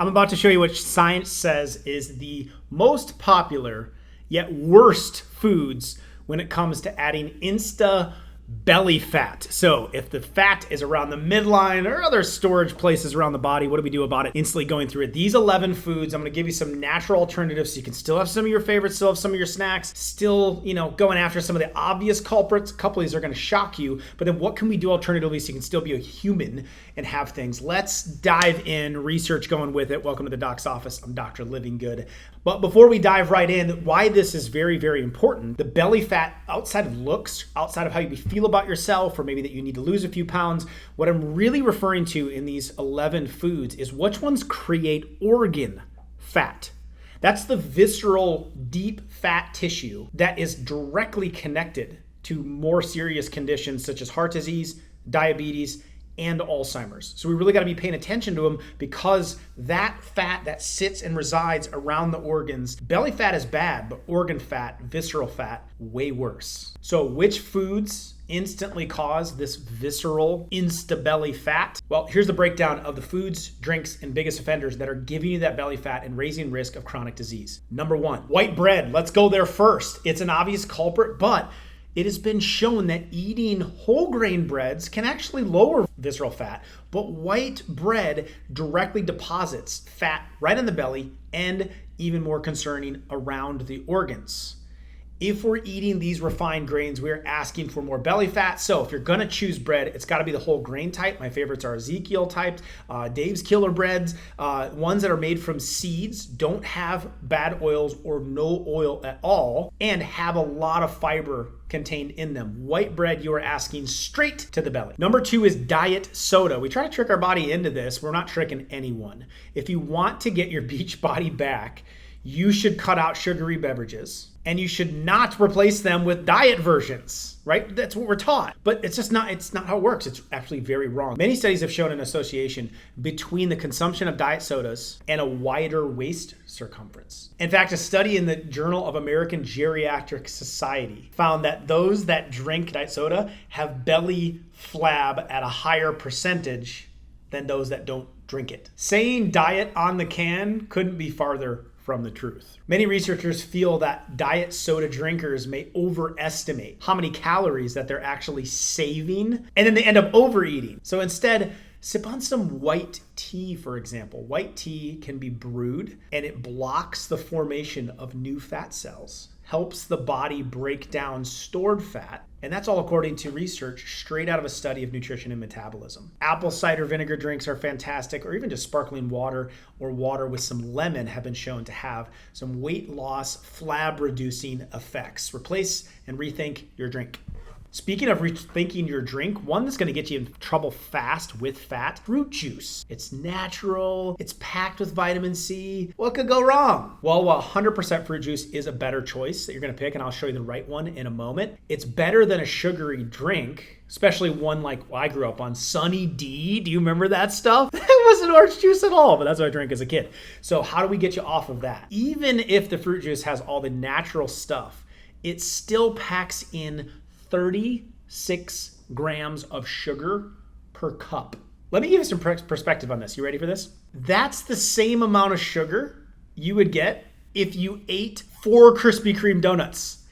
I'm about to show you what science says is the most popular yet worst foods when it comes to adding insta belly fat. So if the fat is around the midline or other storage places around the body, what do we do about it? Instantly going through it. These 11 foods, I'm going to give you some natural alternatives so you can still have some of your favorites, still have some of your snacks, still, going after some of the obvious culprits. A couple of these are going to shock you, but then what can we do alternatively so you can still be a human and have things? Let's dive in, research going with it. Welcome to the doc's office. I'm Dr. Livingood. But before we dive right in, why this is very, very important, the belly fat, outside of looks, outside of how you feel about yourself, or maybe that you need to lose a few pounds, what I'm really referring to in these 11 foods is which ones create organ fat. That's the visceral, deep fat tissue that is directly connected to more serious conditions such as heart disease, diabetes, and Alzheimer's. So we really got to be paying attention to them because that fat that sits and resides around the organs, belly fat is bad, but organ fat, visceral fat, way worse. So which foods instantly cause this visceral insta-belly fat? Well, here's the breakdown of the foods, drinks, and biggest offenders that are giving you that belly fat and raising risk of chronic disease. Number one, white bread. Let's go there first. It's an obvious culprit, but it has been shown that eating whole grain breads can actually lower visceral fat, but white bread directly deposits fat right in the belly and, even more concerning, around the organs. If we're eating these refined grains, we're asking for more belly fat. So if you're gonna choose bread, it's gotta be the whole grain type. My favorites are Ezekiel types, Dave's Killer Breads, ones that are made from seeds, don't have bad oils or no oil at all, and have a lot of fiber contained in them. White bread, you are asking straight to the belly. Number two is diet soda. We try to trick our body into this. We're not tricking anyone. If you want to get your beach body back, you should cut out sugary beverages and you should not replace them with diet versions, right? That's what we're taught, but it's not how it works. It's actually very wrong. Many studies have shown an association between the consumption of diet sodas and a wider waist circumference. In fact, a study in the Journal of American Geriatric Society found that those that drink diet soda have belly flab at a higher percentage than those that don't drink it. Saying diet on the can couldn't be farther from the truth. Many researchers feel that diet soda drinkers may overestimate how many calories that they're actually saving, and then they end up overeating. So instead, sip on some white tea, for example. White tea can be brewed and it blocks the formation of new fat cells, helps the body break down stored fat, and that's all according to research straight out of a study of nutrition and metabolism. Apple cider vinegar drinks are fantastic, or even just sparkling water or water with some lemon have been shown to have some weight loss, flab reducing effects. Replace and rethink your drink. Speaking of rethinking your drink, one that's going to get you in trouble fast with fat, fruit juice. It's natural, it's packed with vitamin C. What could go wrong? Well, 100% fruit juice is a better choice that you're going to pick, and I'll show you the right one in a moment. It's better than a sugary drink, especially one like I grew up on, Sunny D. Do you remember that stuff? It wasn't orange juice at all, but that's what I drank as a kid. So how do we get you off of that? Even if the fruit juice has all the natural stuff, it still packs in 36 grams of sugar per cup. Let me give you some perspective on this. You ready for this? That's the same amount of sugar you would get if you ate 4 Krispy Kreme donuts.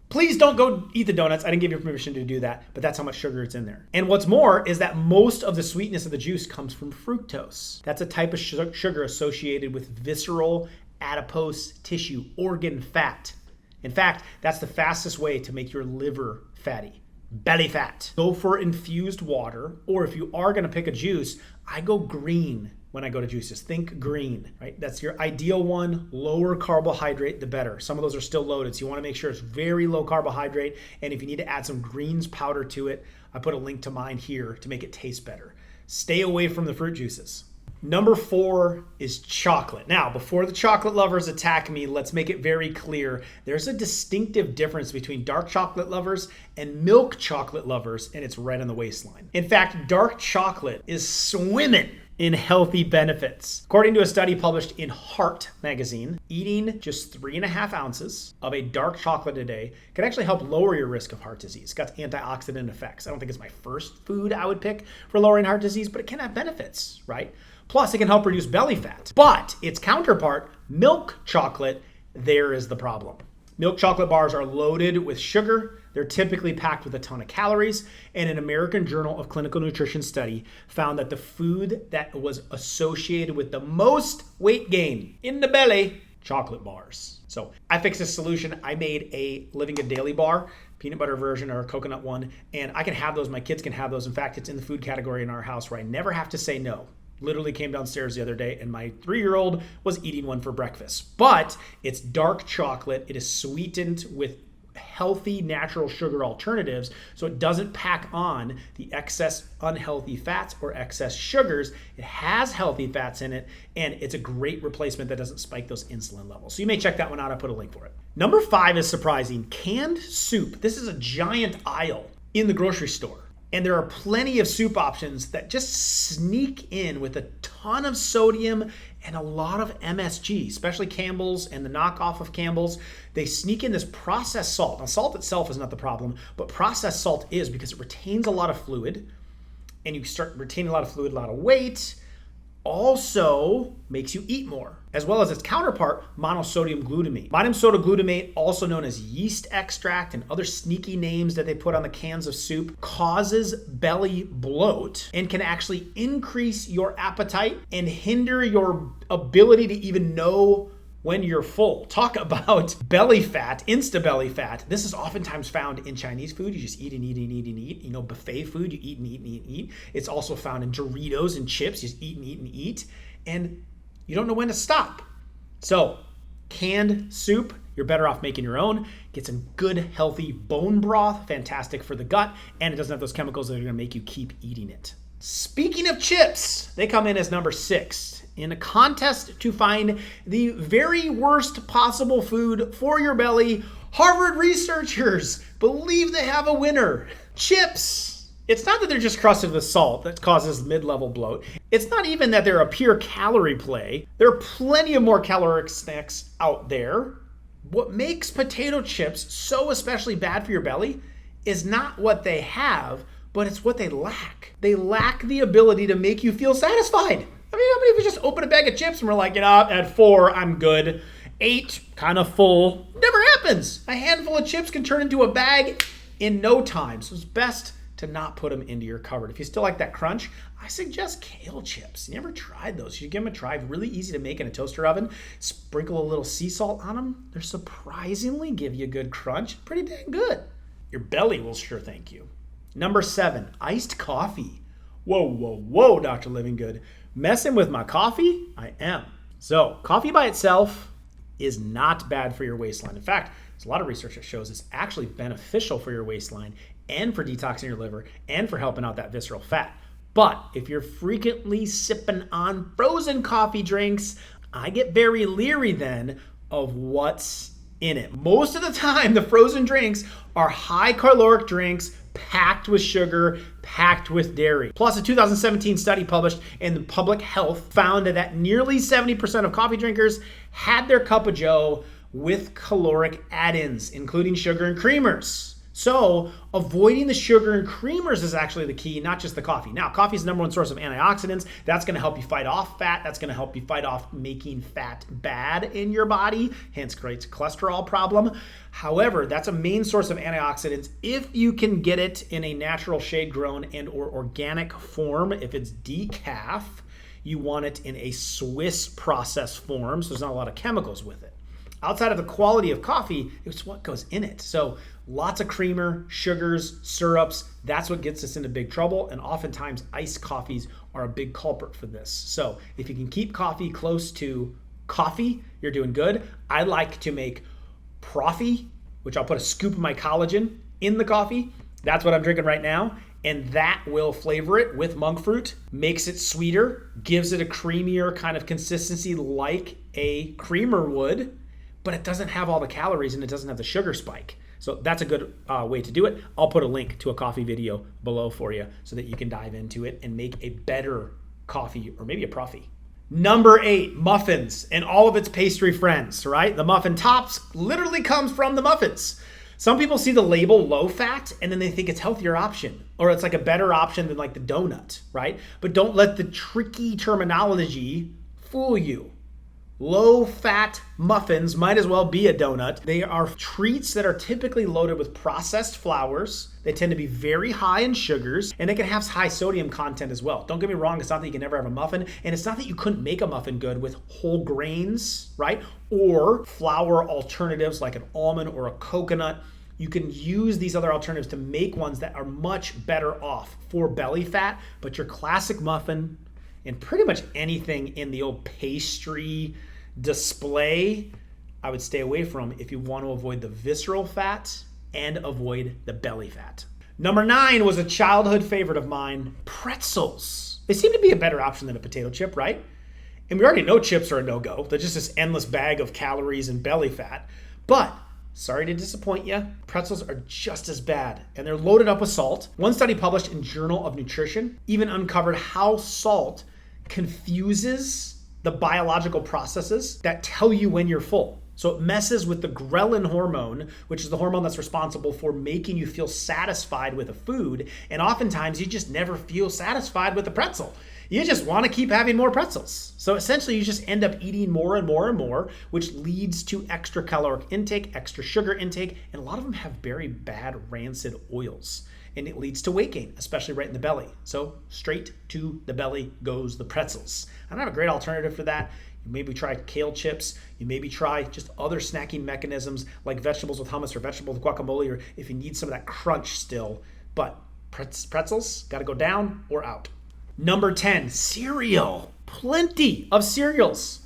Please don't go eat the donuts. I didn't give you permission to do that, but that's how much sugar it's in there. And what's more is that most of the sweetness of the juice comes from fructose. That's a type of sugar associated with visceral adipose tissue, organ fat. In fact, that's the fastest way to make your liver fatty. Belly fat. Go for infused water, or if you are going to pick a juice, I go green when I go to juices. Think green, right? That's your ideal one. Lower carbohydrate, the better. Some of those are still loaded, so you want to make sure it's very low carbohydrate. And if you need to add some greens powder to it, I put a link to mine here to make it taste better. Stay away from the fruit juices. Number 4 is chocolate. Now, before the chocolate lovers attack me, let's make it very clear. There's a distinctive difference between dark chocolate lovers and milk chocolate lovers, and it's right on the waistline. In fact, dark chocolate is swimming in healthy benefits. According to a study published in Heart magazine, eating just 3.5 ounces of a dark chocolate a day can actually help lower your risk of heart disease. It's got antioxidant effects. I don't think it's my first food I would pick for lowering heart disease, but it can have benefits, right? Plus, it can help reduce belly fat. But its counterpart, milk chocolate, there is the problem. Milk chocolate bars are loaded with sugar. They're typically packed with a ton of calories. And an American Journal of Clinical Nutrition study found that the food that was associated with the most weight gain in the belly, chocolate bars. So I fixed this solution. I made a Livingood daily bar, peanut butter version or a coconut one, and I can have those. My kids can have those. In fact, it's in the food category in our house where I never have to say no. Literally came downstairs the other day and my 3-year-old was eating one for breakfast. But it's dark chocolate. It is sweetened with healthy natural sugar alternatives, so it doesn't pack on the excess unhealthy fats or excess sugars. It has healthy fats in it, and it's a great replacement that doesn't spike those insulin levels. So you may check that one out. I put a link for it. Number 5 is surprising. Canned soup. This is a giant aisle in the grocery store. And there are plenty of soup options that just sneak in with a ton of sodium and a lot of MSG, especially Campbell's and the knockoff of Campbell's. They sneak in this processed salt. Now, salt itself is not the problem, but processed salt is, because it retains a lot of fluid, and you start retaining a lot of fluid, a lot of weight. Also makes you eat more, as well as its counterpart, monosodium glutamate. Monosodium glutamate, also known as yeast extract and other sneaky names that they put on the cans of soup, causes belly bloat and can actually increase your appetite and hinder your ability to even know when you're full. Talk about belly fat, insta belly fat. This is oftentimes found in Chinese food. You just eat and eat and eat and eat. You know, buffet food, you eat and eat and eat and eat. It's also found in Doritos and chips. You just eat and eat and eat. And you don't know when to stop. So canned soup, you're better off making your own. Get some good, healthy bone broth. Fantastic for the gut. And it doesn't have those chemicals that are going to make you keep eating it. Speaking of chips, they come in as number 6. In a contest to find the very worst possible food for your belly, Harvard researchers believe they have a winner. Chips. It's not that they're just crusted with salt that causes mid-level bloat. It's not even that they're a pure calorie play. There are plenty of more caloric snacks out there. What makes potato chips so especially bad for your belly is not what they have, but it's what they lack. They lack the ability to make you feel satisfied. I mean, how many of you just open a bag of chips and we're like, at 4, I'm good. 8, kind of full. Never happens. A handful of chips can turn into a bag in no time. So it's best to not put them into your cupboard. If you still like that crunch, I suggest kale chips. You never tried those? You should give them a try. Really easy to make in a toaster oven. Sprinkle a little sea salt on them. They're surprisingly give you a good crunch. Pretty dang good. Your belly will sure thank you. Number 7, iced coffee. Whoa, Dr. Livingood. Messing with my coffee? I am. So coffee by itself is not bad for your waistline. In fact, there's a lot of research that shows it's actually beneficial for your waistline and for detoxing your liver and for helping out that visceral fat. But if you're frequently sipping on frozen coffee drinks, I get very leery then of what's in it. Most of the time, the frozen drinks are high caloric drinks packed with sugar, packed with dairy. Plus, a 2017 study published in the Public Health found that nearly 70% of coffee drinkers had their cup of joe with caloric add-ins, including sugar and creamers. So avoiding the sugar and creamers is actually the key, not just the coffee. Now, coffee is the number 1 source of antioxidants. That's going to help you fight off fat. That's going to help you fight off making fat bad in your body, hence creates a cholesterol problem. However, that's a main source of antioxidants if you can get it in a natural shade-grown and or organic form. If it's decaf, you want it in a Swiss process form, so there's not a lot of chemicals with it. Outside of the quality of coffee, it's what goes in it. So lots of creamer, sugars, syrups, that's what gets us into big trouble. And oftentimes iced coffees are a big culprit for this. So if you can keep coffee close to coffee, you're doing good. I like to make Proffee, which I'll put a scoop of my collagen in the coffee. That's what I'm drinking right now. And that will flavor it with monk fruit, makes it sweeter, gives it a creamier kind of consistency like a creamer would, but it doesn't have all the calories and it doesn't have the sugar spike. So that's a good way to do it. I'll put a link to a coffee video below for you so that you can dive into it and make a better coffee or maybe a Proffee. Number 8, muffins and all of its pastry friends, right? The muffin tops literally comes from the muffins. Some people see the label low fat and then they think it's a healthier option, or it's like a better option than like the donut, right? But don't let the tricky terminology fool you. Low fat muffins might as well be a donut. They are treats that are typically loaded with processed flours. They tend to be very high in sugars, and they can have high sodium content as well. Don't get me wrong, it's not that you can never have a muffin, and it's not that you couldn't make a muffin good with whole grains, right? Or flour alternatives like an almond or a coconut. You can use these other alternatives to make ones that are much better off for belly fat, but your classic muffin and pretty much anything in the old pastry display, I would stay away from if you want to avoid the visceral fat and avoid the belly fat. Number 9 was a childhood favorite of mine, pretzels. They seem to be a better option than a potato chip, right? And we already know chips are a no-go. They're just this endless bag of calories and belly fat. But sorry to disappoint you, pretzels are just as bad, and they're loaded up with salt. One study published in Journal of Nutrition even uncovered how salt confuses the biological processes that tell you when you're full. So it messes with the ghrelin hormone, which is the hormone that's responsible for making you feel satisfied with a food. And oftentimes you just never feel satisfied with a pretzel. You just want to keep having more pretzels. So essentially you just end up eating more and more and more, which leads to extra caloric intake, extra sugar intake, and a lot of them have very bad rancid oils. And it leads to weight gain, especially right in the belly. So straight to the belly goes the pretzels. I don't have a great alternative for that. You maybe try kale chips. You maybe try just other snacking mechanisms like vegetables with hummus or vegetables with guacamole, or if you need some of that crunch still. But pretzels, got to go down or out. Number 10, cereal. Plenty of cereals.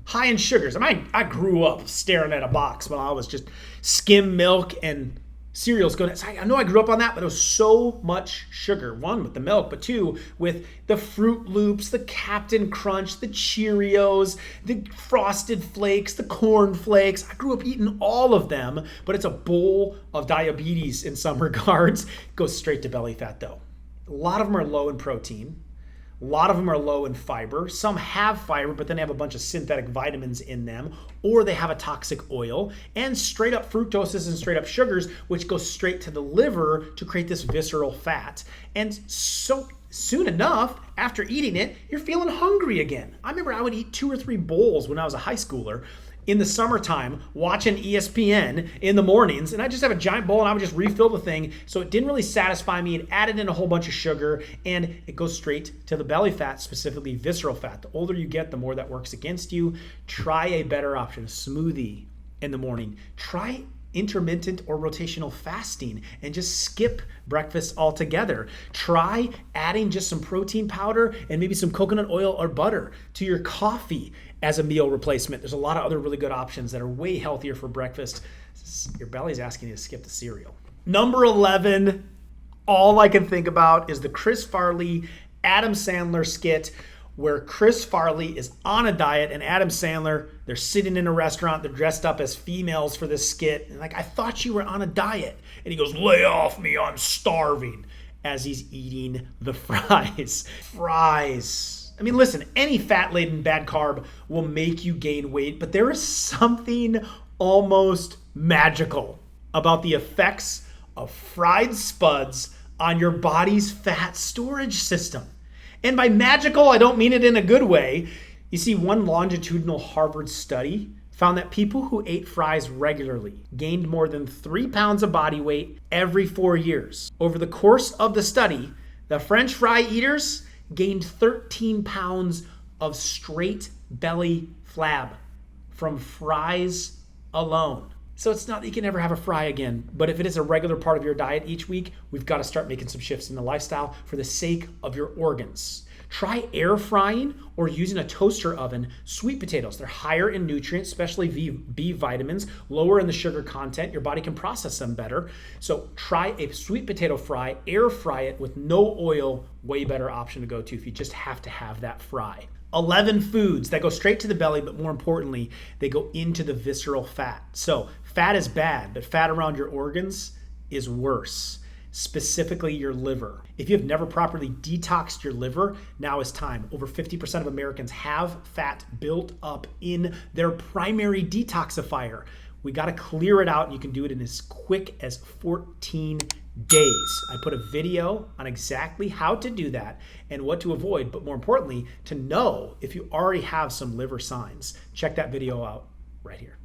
High in sugars. I grew up staring at a box when I was just skim milk and cereals going. I know I grew up on that, but it was so much sugar. One, with the milk, but two, with the Fruit Loops, the Captain Crunch, the Cheerios, the Frosted Flakes, the Corn Flakes. I grew up eating all of them, but it's a bowl of diabetes in some regards. It goes straight to belly fat though. A lot of them are low in protein. A lot of them are low in fiber. Some have fiber, but then they have a bunch of synthetic vitamins in them, or they have a toxic oil, and straight up fructoses and straight up sugars, which go straight to the liver to create this visceral fat. And so soon enough, after eating it, you're feeling hungry again. I remember I would eat 2 or 3 bowls when I was a high schooler in the summertime, watching ESPN in the mornings, and I just have a giant bowl and I would just refill the thing. So it didn't really satisfy me. It added in a whole bunch of sugar, and it goes straight to the belly fat, specifically visceral fat. The older you get, the more that works against you. Try a better option, a smoothie in the morning. Try intermittent or rotational fasting and just skip breakfast altogether. Try adding just some protein powder and maybe some coconut oil or butter to your coffee as a meal replacement. There's a lot of other really good options that are way healthier for breakfast. Your belly's asking you to skip the cereal. Number 11, all I can think about is the Chris Farley, Adam Sandler skit where Chris Farley is on a diet and Adam Sandler, they're sitting in a restaurant, they're dressed up as females for this skit. And like, I thought you were on a diet. And he goes, lay off me, I'm starving, as he's eating the fries. Fries. I mean, listen, any fat-laden bad carb will make you gain weight, but there is something almost magical about the effects of fried spuds on your body's fat storage system. And by magical, I don't mean it in a good way. You see, one longitudinal Harvard study found that people who ate fries regularly gained more than 3 pounds of body weight every 4 years. Over the course of the study, the French fry eaters gained 13 pounds of straight belly flab from fries alone. So it's not that you can never have a fry again, but if it is a regular part of your diet each week, we've got to start making some shifts in the lifestyle for the sake of your organs. Try air frying or using a toaster oven sweet potatoes. They're higher in nutrients, especially B vitamins, lower in the sugar content. Your body can process them better. So try a sweet potato fry, air fry it with no oil, way better option to go to if you just have to have that fry. 11 foods that go straight to the belly, but more importantly, they go into the visceral fat. So fat is bad, but fat around your organs is worse, specifically your liver. If you have never properly detoxed your liver, now is time. Over 50% of Americans have fat built up in their primary detoxifier, We got to clear it out. You can do it in as quick as 14 days. I put a video on exactly how to do that and what to avoid, but more importantly, to know if you already have some liver signs. Check that video out right here.